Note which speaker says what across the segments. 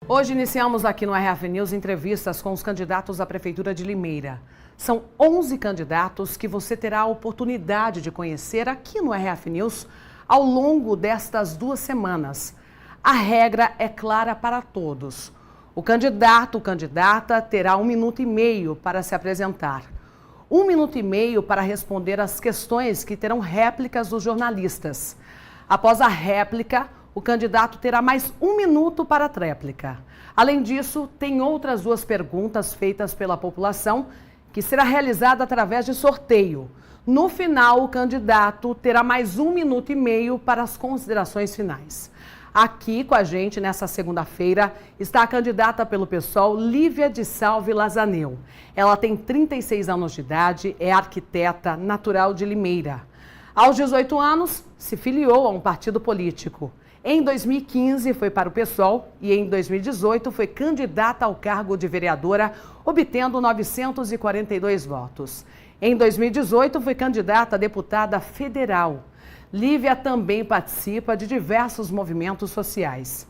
Speaker 1: Hoje iniciamos aqui no RF News entrevistas com os candidatos à Prefeitura de Limeira. São 11 candidatos que você terá a oportunidade de conhecer aqui no RF News ao longo destas 2 semanas. A regra é clara para todos. O candidato ou candidata terá 1 minuto e meio para se apresentar. 1 minuto e meio para responder as questões que terão réplicas dos jornalistas. Após a réplica, o candidato terá mais 1 minuto para a tréplica. Além disso, tem outras 2 perguntas feitas pela população, que será realizada através de sorteio. No final, o candidato terá mais 1 minuto e meio para as considerações finais. Aqui com a gente, nessa segunda-feira, está a candidata pelo PSOL, Lívia de Salve Lazaneu. Ela tem 36 anos de idade, é arquiteta, natural de Limeira. Aos 18 anos, se filiou a um partido político. Em 2015 foi para o PSOL e em 2018 foi candidata ao cargo de vereadora, obtendo 942 votos. Em 2018 foi candidata a deputada federal. Lívia também participa de diversos movimentos sociais.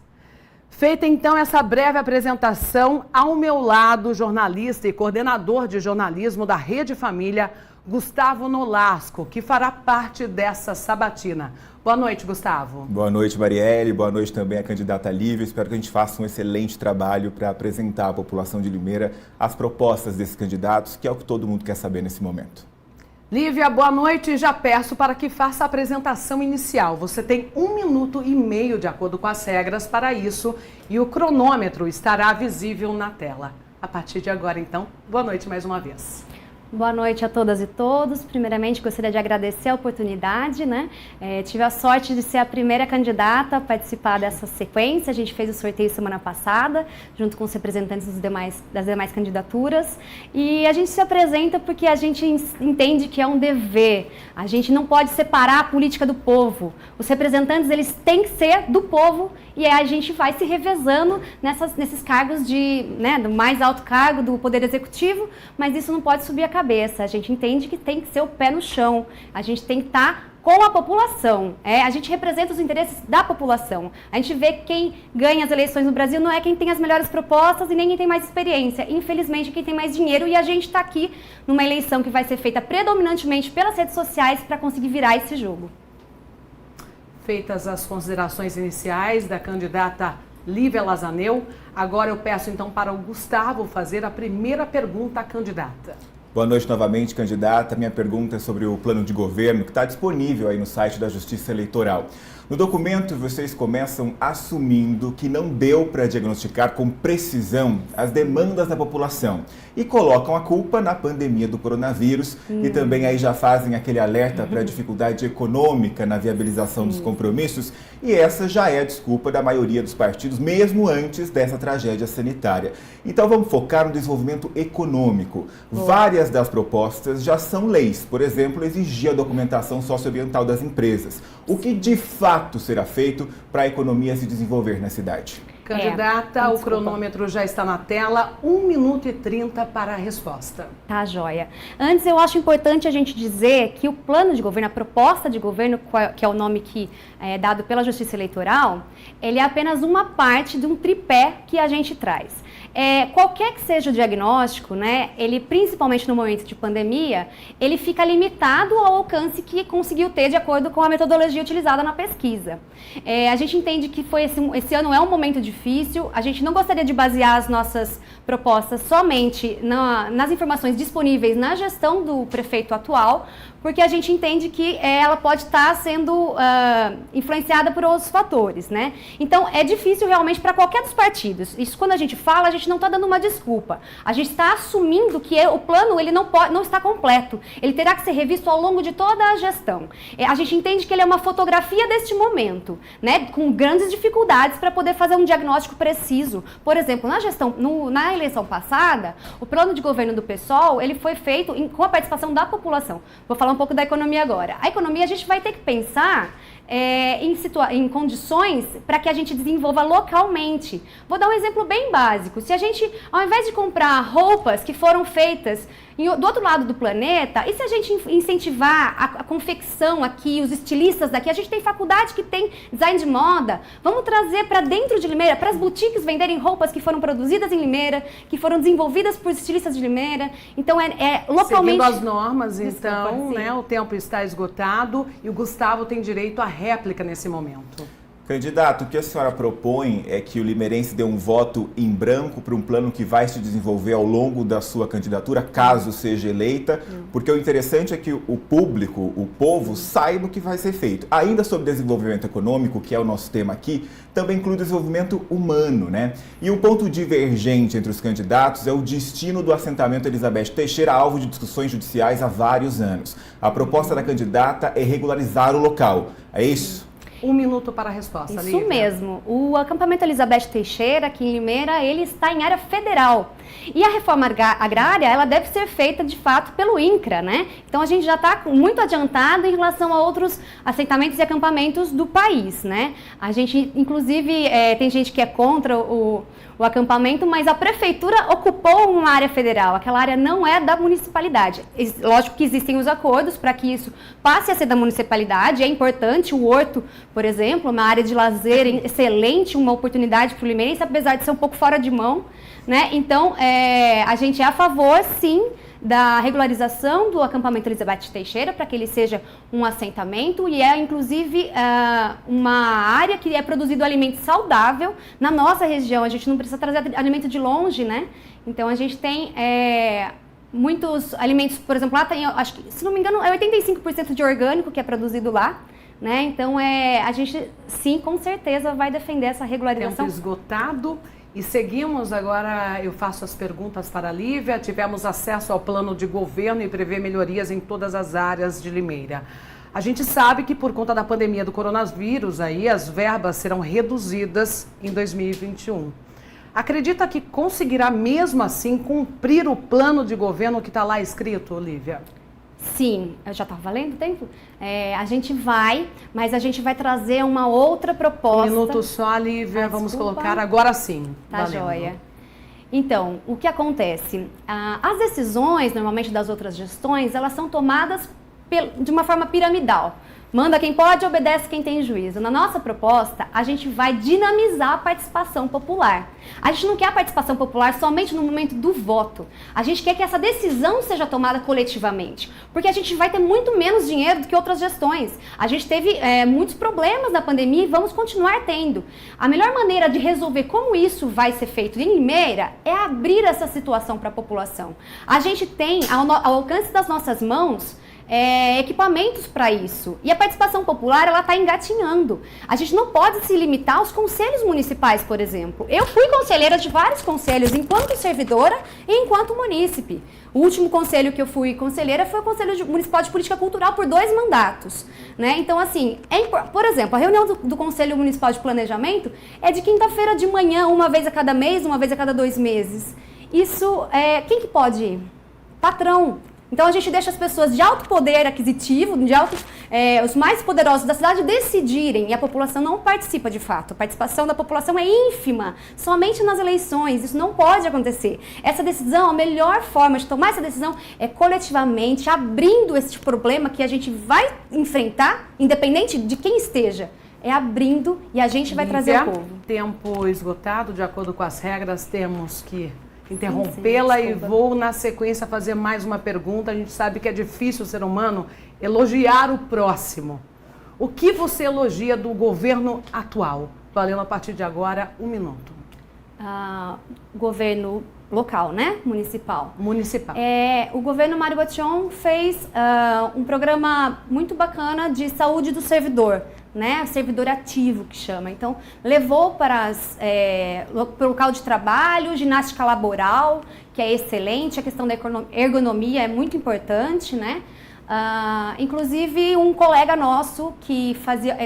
Speaker 1: Feita então essa breve apresentação, ao meu lado, jornalista e coordenador de jornalismo da Rede Família, Gustavo Nolasco, que fará parte dessa sabatina. Boa noite, Gustavo.
Speaker 2: Boa noite, Marielle. Boa noite também à candidata Lívia. Espero que a gente faça um excelente trabalho para apresentar à população de Limeira as propostas desses candidatos, que é o que todo mundo quer saber nesse momento.
Speaker 1: Lívia, boa noite e já peço para que faça a apresentação inicial. Você tem 1 minuto e meio de acordo com as regras para isso e o cronômetro estará visível na tela. A partir de agora, então, boa noite mais uma vez.
Speaker 3: Boa noite a todas e todos. Primeiramente, gostaria de agradecer a oportunidade, tive a sorte de ser a primeira candidata a participar dessa sequência. A gente fez o sorteio semana passada, junto com os representantes das demais candidaturas. E a gente se apresenta porque a gente entende que é um dever. A gente não pode separar a política do povo. Os representantes, eles têm que ser do povo e a gente vai se revezando nesses cargos do mais alto cargo do Poder Executivo, mas isso não pode subir a cabeça. A gente entende que tem que ser o pé no chão. A gente tem que estar com a população. A gente representa os interesses da população. A gente vê que quem ganha as eleições no Brasil não é quem tem as melhores propostas e nem quem tem mais experiência. Infelizmente, quem tem mais dinheiro. E a gente está aqui numa eleição que vai ser feita predominantemente pelas redes sociais para conseguir virar esse jogo.
Speaker 1: Feitas as considerações iniciais da candidata Lívia Lazaneu, agora eu peço então para o Gustavo fazer a primeira pergunta à candidata.
Speaker 2: Boa noite novamente, candidata. Minha pergunta é sobre o plano de governo que está disponível aí no site da Justiça Eleitoral. No documento, vocês começam assumindo que não deu para diagnosticar com precisão as demandas da população e colocam a culpa na pandemia do coronavírus e também aí já fazem aquele alerta para a dificuldade econômica na viabilização dos compromissos e essa já é a desculpa da maioria dos partidos, mesmo antes dessa tragédia sanitária. Então vamos focar no desenvolvimento econômico. Várias das propostas já são leis, por exemplo, exigir a documentação socioambiental das empresas. O que de fato será feito para a economia se desenvolver na cidade?
Speaker 1: Candidata, o cronômetro já está na tela, 1 minuto e 30 para a resposta.
Speaker 3: Tá, joia. Antes, eu acho importante a gente dizer que o plano de governo, a proposta de governo, que é o nome que é dado pela Justiça Eleitoral, ele é apenas uma parte de um tripé que a gente traz. Qualquer que seja o diagnóstico, ele principalmente no momento de pandemia, ele fica limitado ao alcance que conseguiu ter de acordo com a metodologia utilizada na pesquisa. A gente entende que esse ano é um momento difícil, a gente não gostaria de basear as nossas propostas somente nas informações disponíveis na gestão do prefeito atual, porque a gente entende que ela pode estar sendo influenciada por outros fatores, Então, é difícil realmente para qualquer dos partidos. Isso, quando a gente fala, a gente não está dando uma desculpa. A gente está assumindo que o plano ele não está completo. Ele terá que ser revisto ao longo de toda a gestão. A gente entende que ele é uma fotografia deste momento, com grandes dificuldades para poder fazer um diagnóstico preciso. Por exemplo, na eleição passada, o plano de governo do PSOL, ele foi feito com a participação da população. Vou falar um pouco da economia agora. A economia a gente vai ter que pensar em condições para que a gente desenvolva localmente. Vou dar um exemplo bem básico. Se a gente, ao invés de comprar roupas que foram feitas do outro lado do planeta, e se a gente incentivar a confecção aqui, os estilistas daqui, a gente tem faculdade que tem design de moda, vamos trazer para dentro de Limeira, para as boutiques venderem roupas que foram produzidas em Limeira, que foram desenvolvidas por estilistas de Limeira, então localmente...
Speaker 1: Seguindo as normas, então, né, o tempo está esgotado e o Gustavo tem direito à réplica nesse momento.
Speaker 2: Candidato, o que a senhora propõe é que o limeirense dê um voto em branco para um plano que vai se desenvolver ao longo da sua candidatura, caso seja eleita, porque o interessante é que o público, o povo, saiba o que vai ser feito. Ainda sobre desenvolvimento econômico, que é o nosso tema aqui, também inclui o desenvolvimento humano, né? E um ponto divergente entre os candidatos é o destino do assentamento Elizabeth Teixeira, alvo de discussões judiciais há vários anos. A proposta da candidata é regularizar o local. É isso?
Speaker 1: 1 minuto para a resposta,
Speaker 3: Isso
Speaker 1: Lívia.
Speaker 3: mesmo. O acampamento Elizabeth Teixeira, aqui em Limeira, ele está em área federal. E a reforma agrária, ela deve ser feita, de fato, pelo INCRA, né? Então, a gente já está muito adiantado em relação a outros assentamentos e acampamentos do país, né? A gente, inclusive, tem gente que é contra o acampamento, mas a prefeitura ocupou uma área federal. Aquela área não é da municipalidade. Lógico que existem os acordos para que isso passe a ser da municipalidade. É importante o Horto, por exemplo, uma área de lazer excelente, uma oportunidade para o limeirense, apesar de ser um pouco fora de mão, né? Então, a gente é a favor, sim, da regularização do acampamento Elizabeth Teixeira, para que ele seja um assentamento, e inclusive uma área que é produzido alimento saudável na nossa região. A gente não precisa trazer alimento de longe, né? Então, a gente tem muitos alimentos, por exemplo, lá tem, acho que, se não me engano, 85% de orgânico que é produzido lá, né? Então, a gente, sim, com certeza vai defender essa regularização.
Speaker 1: Tempo esgotado. E seguimos agora, eu faço as perguntas para a Lívia. Tivemos acesso ao plano de governo e prevê melhorias em todas as áreas de Limeira. A gente sabe que por conta da pandemia do coronavírus, aí, as verbas serão reduzidas em 2021. Acredita que conseguirá mesmo assim cumprir o plano de governo que está lá escrito, Lívia?
Speaker 3: Sim, já está valendo o tempo? A gente vai, mas a gente vai trazer uma outra proposta.
Speaker 1: 1 minuto só, Lívia, vamos colocar agora sim.
Speaker 3: Tá joia. Então, o que acontece? As decisões, normalmente das outras gestões, elas são tomadas de uma forma piramidal. Manda quem pode, obedece quem tem juízo. Na nossa proposta, a gente vai dinamizar a participação popular. A gente não quer a participação popular somente no momento do voto. A gente quer que essa decisão seja tomada coletivamente, porque a gente vai ter muito menos dinheiro do que outras gestões. A gente teve muitos problemas na pandemia e vamos continuar tendo. A melhor maneira de resolver como isso vai ser feito em Limeira é abrir essa situação para a população. A gente tem ao alcance das nossas mãos equipamentos para isso. E a participação popular, ela está engatinhando. A gente não pode se limitar aos conselhos municipais, por exemplo. Eu fui conselheira de vários conselhos, enquanto servidora e enquanto munícipe. O último conselho que eu fui conselheira foi o Conselho Municipal de Política Cultural por 2 mandatos. Né? Então, assim, por exemplo, a reunião do Conselho Municipal de Planejamento é de quinta-feira de manhã, uma vez a cada mês, uma vez a cada 2 meses. Isso, quem que pode ir? Patrão. Então, a gente deixa as pessoas de alto poder aquisitivo, os mais poderosos da cidade, decidirem, e a população não participa de fato. A participação da população é ínfima, somente nas eleições. Isso não pode acontecer. Essa decisão, a melhor forma de tomar essa decisão é coletivamente, abrindo esse problema que a gente vai enfrentar, independente de quem esteja. É abrindo e a gente vai trazer o povo.
Speaker 1: Tempo esgotado, de acordo com as regras, temos que interrompê-la e vou, na sequência, fazer mais uma pergunta. A gente sabe que é difícil o ser humano elogiar o próximo. O que você elogia do governo atual? Valendo a partir de agora 1 minuto.
Speaker 3: Governo local, né? Municipal.
Speaker 1: Municipal.
Speaker 3: O governo Mário Botion fez um programa muito bacana de saúde do servidor, né? Servidor ativo, que chama. Então, levou para o local de trabalho, ginástica laboral, que é excelente, a questão da ergonomia é muito importante, né? Inclusive, um colega nosso que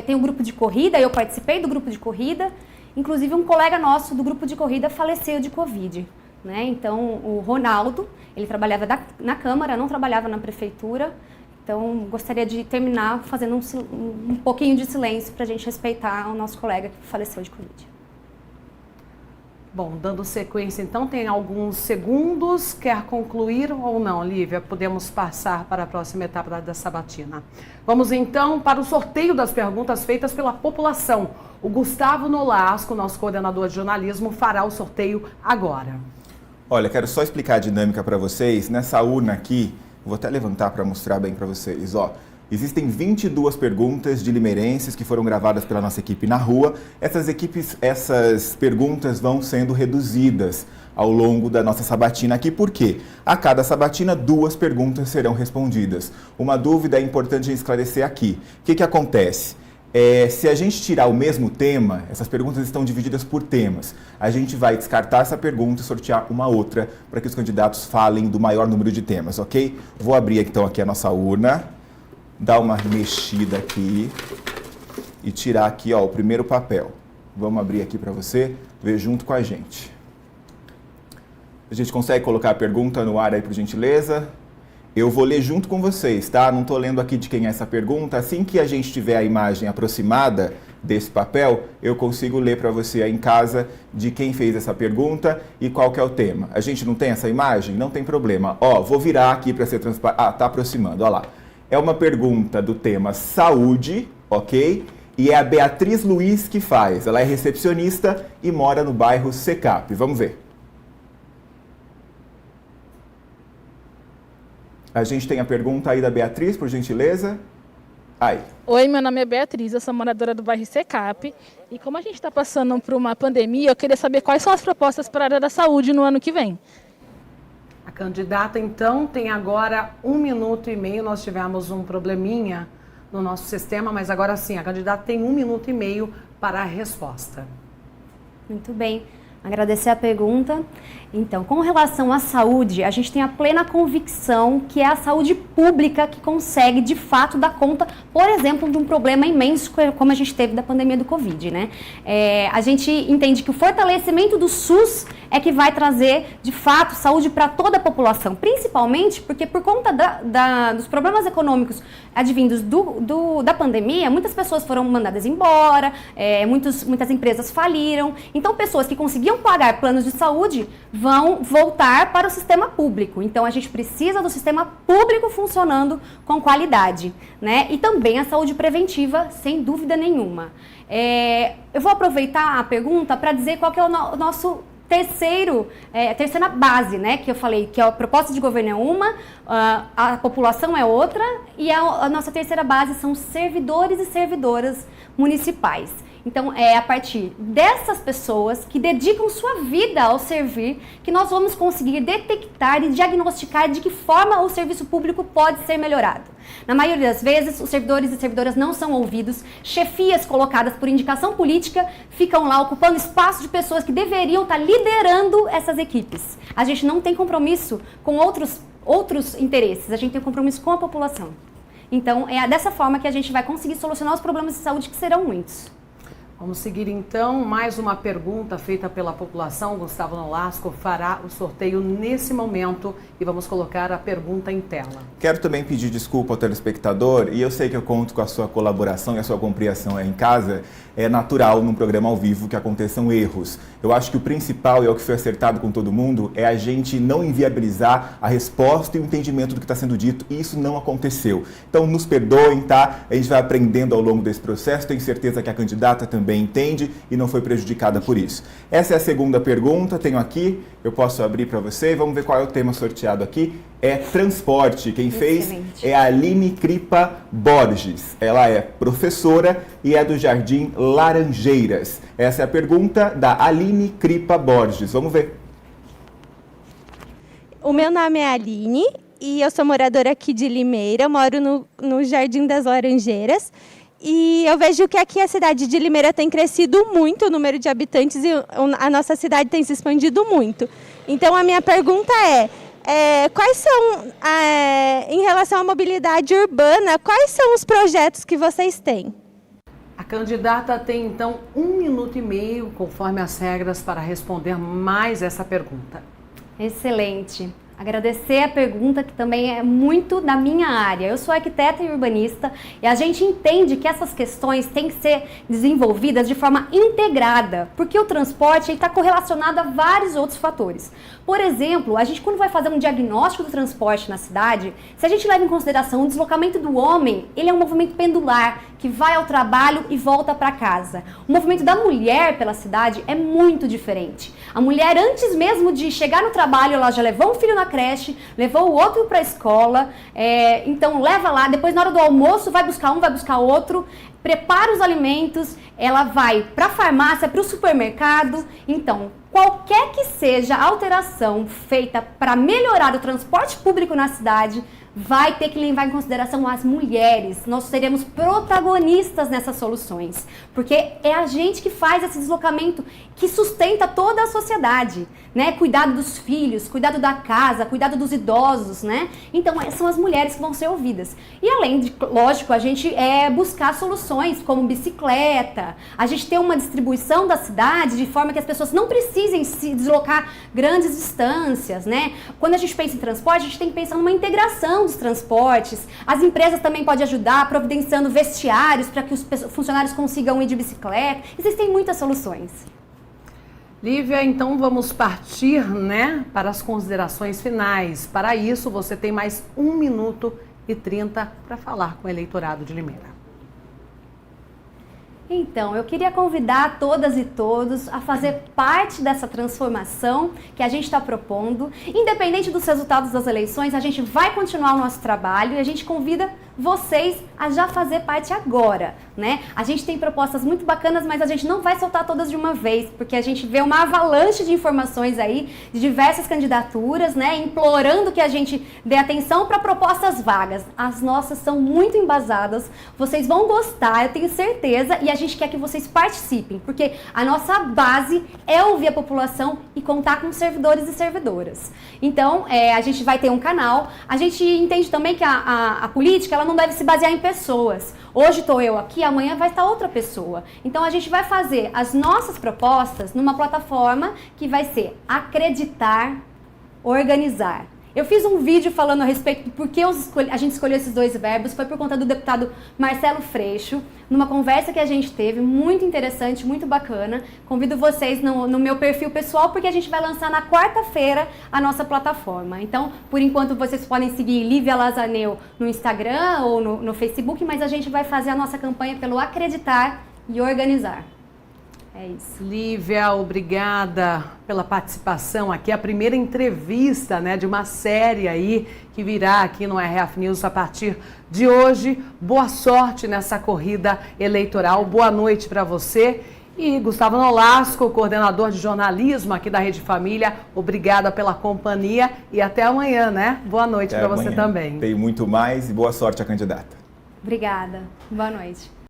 Speaker 3: tem um grupo de corrida, eu participei do grupo de corrida, inclusive um colega nosso do grupo de corrida faleceu de Covid. Né? Então, o Ronaldo, ele trabalhava na Câmara, não trabalhava na Prefeitura. Então, gostaria de terminar fazendo um pouquinho de silêncio para a gente respeitar o nosso colega que faleceu de Covid.
Speaker 1: Bom, dando sequência, então, tem alguns segundos. Quer concluir ou não, Lívia? Podemos passar para a próxima etapa da sabatina. Vamos, então, para o sorteio das perguntas feitas pela população. O Gustavo Nolasco, nosso coordenador de jornalismo, fará o sorteio agora.
Speaker 2: Olha, quero só explicar a dinâmica para vocês. Nessa urna aqui, vou até levantar para mostrar bem para vocês, ó. Existem 22 perguntas de limeirenses que foram gravadas pela nossa equipe na rua. Essas perguntas vão sendo reduzidas ao longo da nossa sabatina aqui. Por quê? A cada sabatina, 2 perguntas serão respondidas. Uma dúvida é importante esclarecer aqui. O que acontece? Se a gente tirar o mesmo tema, essas perguntas estão divididas por temas. A gente vai descartar essa pergunta e sortear uma outra para que os candidatos falem do maior número de temas, ok? Vou abrir então aqui a nossa urna. Dar uma mexida aqui e tirar aqui, ó, o primeiro papel. Vamos abrir aqui para você ver junto com a gente. A gente consegue colocar a pergunta no ar aí, por gentileza? Eu vou ler junto com vocês, tá? Não estou lendo aqui de quem é essa pergunta. Assim que a gente tiver a imagem aproximada desse papel, eu consigo ler para você aí em casa de quem fez essa pergunta e qual que é o tema. A gente não tem essa imagem? Não tem problema. Ó, vou virar aqui para ser transparente. Ah, tá aproximando, ó lá. É uma pergunta do tema saúde, ok? E é a Beatriz Luiz que faz. Ela é recepcionista e mora no bairro Secap. Vamos ver. A gente tem a pergunta aí da Beatriz, por gentileza. Aí.
Speaker 4: Oi, meu nome é Beatriz, eu sou moradora do bairro Secap. E como a gente está passando por uma pandemia, eu queria saber quais são as propostas para a área da saúde no ano que vem.
Speaker 1: A candidata, então, tem agora 1 minuto e meio. Nós tivemos um probleminha no nosso sistema, mas agora sim, a candidata tem 1 minuto e meio para a resposta.
Speaker 3: Muito bem. Agradecer a pergunta. Então, com relação à saúde, a gente tem a plena convicção que é a saúde pública que consegue, de fato, dar conta, por exemplo, de um problema imenso como a gente teve da pandemia do Covid, né? A gente entende que o fortalecimento do SUS é que vai trazer, de fato, saúde para toda a população, principalmente porque por conta dos problemas econômicos advindos da pandemia, muitas pessoas foram mandadas embora, muitas empresas faliram, então pessoas que conseguiam pagar planos de saúde vão voltar para o sistema público. Então, a gente precisa do sistema público funcionando com qualidade, né? E também a saúde preventiva, sem dúvida nenhuma. Eu vou aproveitar a pergunta para dizer qual que é o nosso terceira base, né? Que eu falei que a proposta de governo é uma, a população é outra e a nossa terceira base são servidores e servidoras municipais. Então, é a partir dessas pessoas que dedicam sua vida ao servir que nós vamos conseguir detectar e diagnosticar de que forma o serviço público pode ser melhorado. Na maioria das vezes, os servidores e servidoras não são ouvidos, chefias colocadas por indicação política ficam lá ocupando espaço de pessoas que deveriam estar liderando essas equipes. A gente não tem compromisso com outros interesses, a gente tem compromisso com a população. Então, é dessa forma que a gente vai conseguir solucionar os problemas de saúde, que serão muitos.
Speaker 1: Vamos seguir então, mais uma pergunta feita pela população. Gustavo Nolasco fará o sorteio nesse momento e vamos colocar a pergunta em tela.
Speaker 2: Quero também pedir desculpa ao telespectador, e eu sei que eu conto com a sua colaboração e a sua compreensão aí em casa. É natural num programa ao vivo que aconteçam erros. Eu acho que o principal, e é o que foi acertado com todo mundo, é a gente não inviabilizar a resposta e o entendimento do que está sendo dito, e isso não aconteceu. Então nos perdoem, tá? A gente vai aprendendo ao longo desse processo, tenho certeza que a candidata também entende e não foi prejudicada por isso. Essa é a segunda pergunta, tenho aqui, eu posso abrir para você, vamos ver qual é o tema sorteado aqui. É transporte. Quem fez é a Aline Cripa Borges. Ela é professora e é do Jardim Laranjeiras. Essa é a pergunta da Aline Cripa Borges. Vamos ver.
Speaker 5: O meu nome é Aline e eu sou moradora aqui de Limeira. Eu moro no Jardim das Laranjeiras. E eu vejo que aqui a cidade de Limeira tem crescido muito o número de habitantes e a nossa cidade tem se expandido muito. Então a minha pergunta quais são, em relação à mobilidade urbana, quais são os projetos que vocês têm?
Speaker 1: A candidata tem então 1 minuto e meio, conforme as regras, para responder mais essa pergunta.
Speaker 3: Excelente. Agradecer a pergunta, que também é muito da minha área. Eu sou arquiteta e urbanista e a gente entende que essas questões têm que ser desenvolvidas de forma integrada, porque o transporte está correlacionado a vários outros fatores. Por exemplo, a gente, quando vai fazer um diagnóstico do transporte na cidade, se a gente leva em consideração o deslocamento do homem, ele é um movimento pendular, que vai ao trabalho e volta para casa. O movimento da mulher pela cidade é muito diferente. A mulher, antes mesmo de chegar no trabalho, ela já levou um filho na creche, levou o outro para a escola, então leva lá, depois na hora do almoço vai buscar um, vai buscar outro, prepara os alimentos, ela vai para a farmácia, para o supermercado. Então, qualquer que seja a alteração feita para melhorar o transporte público na cidade, vai ter que levar em consideração as mulheres. Nós seremos protagonistas nessas soluções, porque é a gente que faz esse deslocamento, que sustenta toda a sociedade, né? Cuidado dos filhos, cuidado da casa, cuidado dos idosos, né? Então, são as mulheres que vão ser ouvidas. E além de, lógico, a gente buscar soluções como bicicleta, a gente ter uma distribuição da cidade de forma que as pessoas não precisem se deslocar grandes distâncias, né? Quando a gente pensa em transporte, a gente tem que pensar numa integração dos transportes. As empresas também podem ajudar, providenciando vestiários para que os funcionários consigam ir de bicicleta. Existem muitas soluções.
Speaker 1: Lívia, então vamos partir, né, para as considerações finais. Para isso, você tem mais 1 minuto e 30 para falar com o eleitorado de Limeira.
Speaker 3: Então, eu queria convidar todas e todos a fazer parte dessa transformação que a gente está propondo. Independente dos resultados das eleições, a gente vai continuar o nosso trabalho e a gente convida vocês a já fazer parte agora, né? A gente tem propostas muito bacanas, mas a gente não vai soltar todas de uma vez, porque a gente vê uma avalanche de informações aí, de diversas candidaturas, né? Implorando que a gente dê atenção para propostas vagas. As nossas são muito embasadas, vocês vão gostar, eu tenho certeza, e a gente quer que vocês participem, porque a nossa base é ouvir a população e contar com servidores e servidoras. Então, a gente vai ter um canal, a gente entende também que a política, ela não deve se basear em pessoas. Hoje estou eu aqui, amanhã vai estar outra pessoa. Então, a gente vai fazer as nossas propostas numa plataforma que vai ser acreditar, organizar. Eu fiz um vídeo falando a respeito do porquê a gente escolheu esses dois verbos, foi por conta do deputado Marcelo Freixo, numa conversa que a gente teve, muito interessante, muito bacana. Convido vocês no meu perfil pessoal, porque a gente vai lançar na quarta-feira a nossa plataforma. Então, por enquanto, vocês podem seguir Lívia Lazaneu no Instagram ou no Facebook, mas a gente vai fazer a nossa campanha pelo acreditar e organizar. É isso.
Speaker 1: Lívia, obrigada pela participação aqui. A primeira entrevista, né, de uma série aí que virá aqui no RF News a partir de hoje. Boa sorte nessa corrida eleitoral. Boa noite para você. E Gustavo Nolasco, coordenador de jornalismo aqui da Rede Família, obrigada pela companhia e até amanhã, né? Boa noite para você também.
Speaker 2: Tem muito mais e boa sorte à candidata.
Speaker 3: Obrigada. Boa noite.